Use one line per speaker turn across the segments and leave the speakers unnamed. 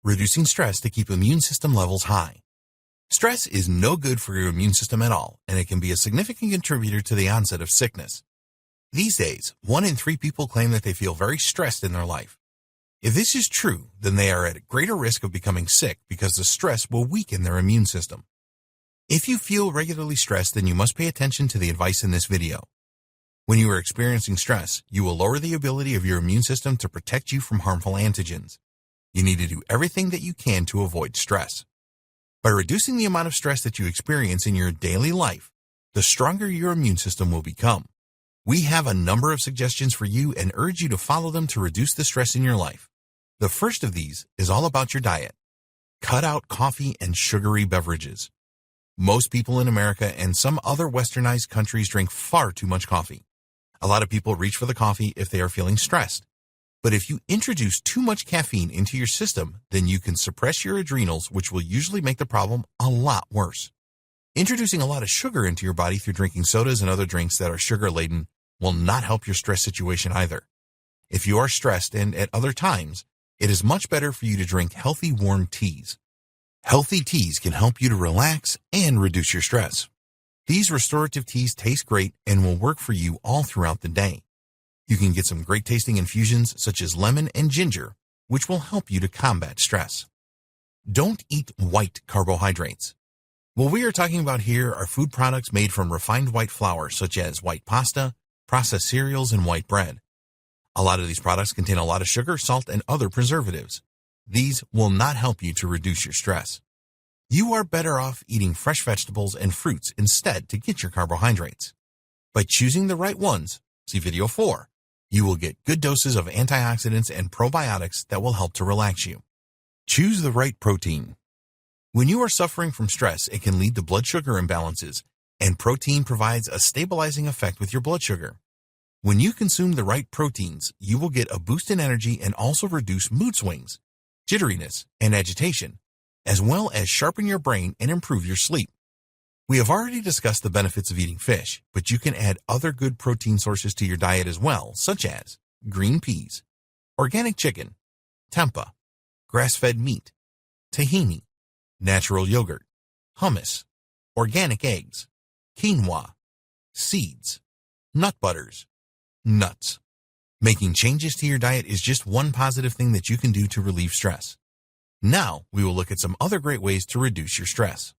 reducing stress to keep immune system levels high. Stress is no good for your immune system at all, and it can be a significant contributor to the onset of sickness. These days, 1 in 3 people claim that they feel very stressed in their life. If this is true, then they are at a greater risk of becoming sick because the stress will weaken their immune system. If you feel regularly stressed, then you must pay attention to the advice in this video. When you are experiencing stress, you will lower the ability of your immune system to protect you from harmful antigens. You need to do everything that you can to avoid stress. By reducing the amount of stress that you experience in your daily life, the stronger your immune system will become. We have a number of suggestions for you and urge you to follow them to reduce the stress in your life. The first of these is all about your diet. Cut out coffee and sugary beverages. Most people in America and some other westernized countries drink far too much coffee. A lot of people reach for the coffee if they are feeling stressed. But if you introduce too much caffeine into your system, then you can suppress your adrenals, which will usually make the problem a lot worse. Introducing a lot of sugar into your body through drinking sodas and other drinks that are sugar-laden will not help your stress situation either. If you are stressed and at other times, it is much better for you to drink healthy warm teas. Healthy teas can help you to relax and reduce your stress. These restorative teas taste great and will work for you all throughout the day. You can get some great tasting infusions such as lemon and ginger, which will help you to combat stress. Don't eat white carbohydrates. What we are talking about here are food products made from refined white flour such as white pasta, processed cereals, and white bread. A lot of these products contain a lot of sugar, salt, and other preservatives. These will not help you to reduce your stress. You are better off eating fresh vegetables and fruits instead to get your carbohydrates. By choosing the right ones, see video 4, you will get good doses of antioxidants and probiotics that will help to relax you. Choose the right protein. When you are suffering from stress, it can lead to blood sugar imbalances, and protein provides a stabilizing effect with your blood sugar. When you consume the right proteins, you will get a boost in energy and also reduce mood swings, jitteriness, and agitation, as well as sharpen your brain and improve your sleep. We have already discussed the benefits of eating fish, but you can add other good protein sources to your diet as well, such as green peas, organic chicken, tempeh, grass-fed meat, tahini, natural yogurt, hummus, organic eggs, quinoa, seeds, nut butters, nuts. Making changes to your diet is just one positive thing that you can do to relieve stress. Now, we will look at some other great ways to reduce your stress.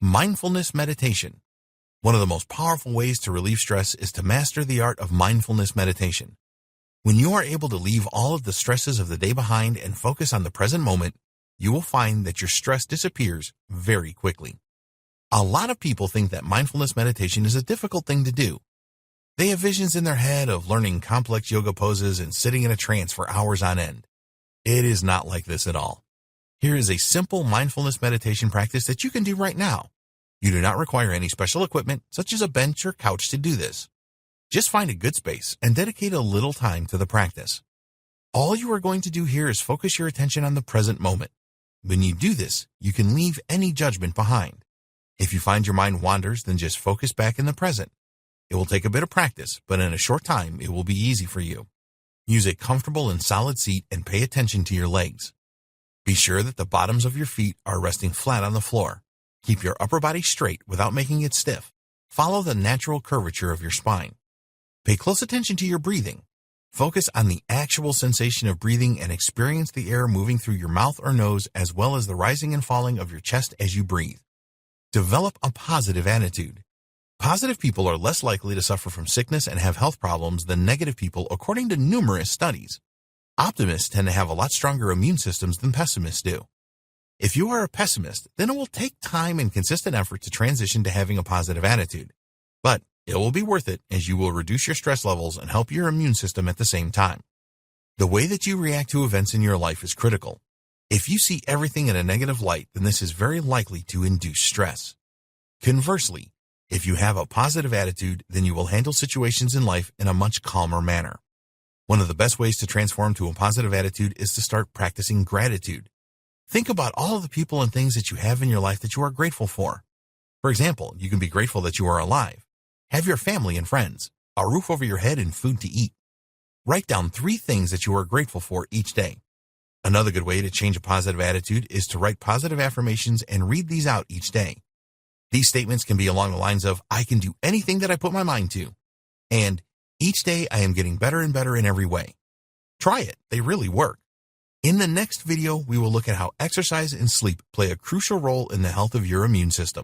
Mindfulness meditation. One of the most powerful ways to relieve stress is to master the art of mindfulness meditation. When you are able to leave all of the stresses of the day behind and focus on the present moment, you will find that your stress disappears very quickly. A lot of people think that mindfulness meditation is a difficult thing to do. They have visions in their head of learning complex yoga poses and sitting in a trance for hours on end. It is not like this at all. Here is a simple mindfulness meditation practice that you can do right now. You do not require any special equipment, such as a bench or couch, to do this. Just find a good space and dedicate a little time to the practice. All you are going to do here is focus your attention on the present moment. When you do this, you can leave any judgment behind. If you find your mind wanders, then just focus back in the present. It will take a bit of practice, but in a short time, it will be easy for you. Use a comfortable and solid seat and pay attention to your legs. Be sure that the bottoms of your feet are resting flat on the floor. Keep your upper body straight without making it stiff. Follow the natural curvature of your spine. Pay close attention to your breathing. Focus on the actual sensation of breathing and experience the air moving through your mouth or nose, as well as the rising and falling of your chest as you breathe. Develop a positive attitude. Positive people are less likely to suffer from sickness and have health problems than negative people, according to numerous studies. Optimists tend to have a lot stronger immune systems than pessimists do. If you are a pessimist, then it will take time and consistent effort to transition to having a positive attitude. But it will be worth it, as you will reduce your stress levels and help your immune system at the same time. The way that you react to events in your life is critical. If you see everything in a negative light, then this is very likely to induce stress. Conversely, if you have a positive attitude, then you will handle situations in life in a much calmer manner. One of the best ways to transform to a positive attitude is to start practicing gratitude. Think about all of the people and things that you have in your life that you are grateful for. For example, you can be grateful that you are alive, have your family and friends, a roof over your head, and food to eat. Write down 3 things that you are grateful for each day. Another good way to change a positive attitude is to write positive affirmations and read these out each day. These statements can be along the lines of, I can do anything that I put my mind to, and each day I am getting better and better in every way. Try it, they really work. In the next video, we will look at how exercise and sleep play a crucial role in the health of your immune system.